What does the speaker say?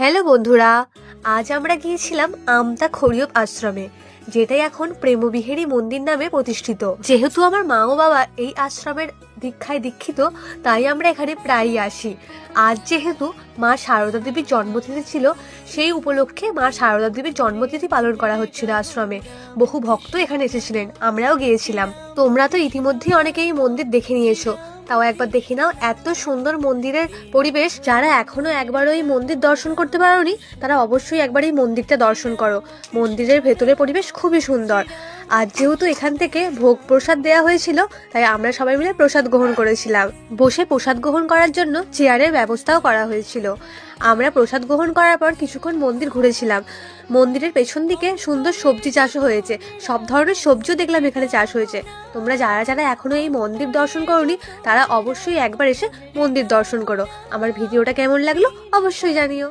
Hello বন্ধুরা, আজ আমরা গিয়েছিলাম আমতা খড়িয়প আশ্রমে, যেটাই এখন প্রেমবিহারী মন্দির নামে প্রতিষ্ঠিত। যেহেতু আমার মা ও বাবা এই আশ্রমের দীক্ষায় দীক্ষিত, তাই আমরা এখানে প্রায়ই আসি। আজ যেহেতু মা সারদা দেবীর জন্মতিথি ছিল, সেই উপলক্ষে মা সারদা দেবীর জন্মতিথি পালন করা হচ্ছিল আশ্রমে। বহু ভক্ত এখানে এসেছিলেন, আমরাও গিয়েছিলাম। তোমরা তো ইতিমধ্যেই অনেকেই মন্দির দেখে নিয়েছো, তাও একবার দেখে নাও এত সুন্দর মন্দিরের পরিবেশ। যারা এখনো একবারও এই মন্দির দর্শন করতে পারোনি, তারা অবশ্যই একবার এই মন্দিরটা দর্শন করো। মন্দিরের ভেতরের পরিবেশ খুবই সুন্দর। আর যেহেতু এখান থেকে ভোগ প্রসাদ দেওয়া হয়েছিল, তাই আমরা সবাই মিলে প্রসাদ গ্রহণ করেছিলাম। বসে প্রসাদ গ্রহণ করার জন্য চেয়ারের ব্যবস্থাও করা হয়েছিল। আমরা প্রসাদ গ্রহণ করার পর কিছুক্ষণ মন্দির ঘুরেছিলাম। মন্দিরের পেছন দিকে সুন্দর সবজি চাষও হয়েছে, সব ধরনের সবজিও দেখলাম এখানে চাষ হয়েছে। তোমরা যারা যারা এখনো এই মন্দির দর্শন করোনি, তারা অবশ্যই একবার এসে মন্দির দর্শন করো। আমার ভিডিওটা কেমন লাগলো অবশ্যই জানিও।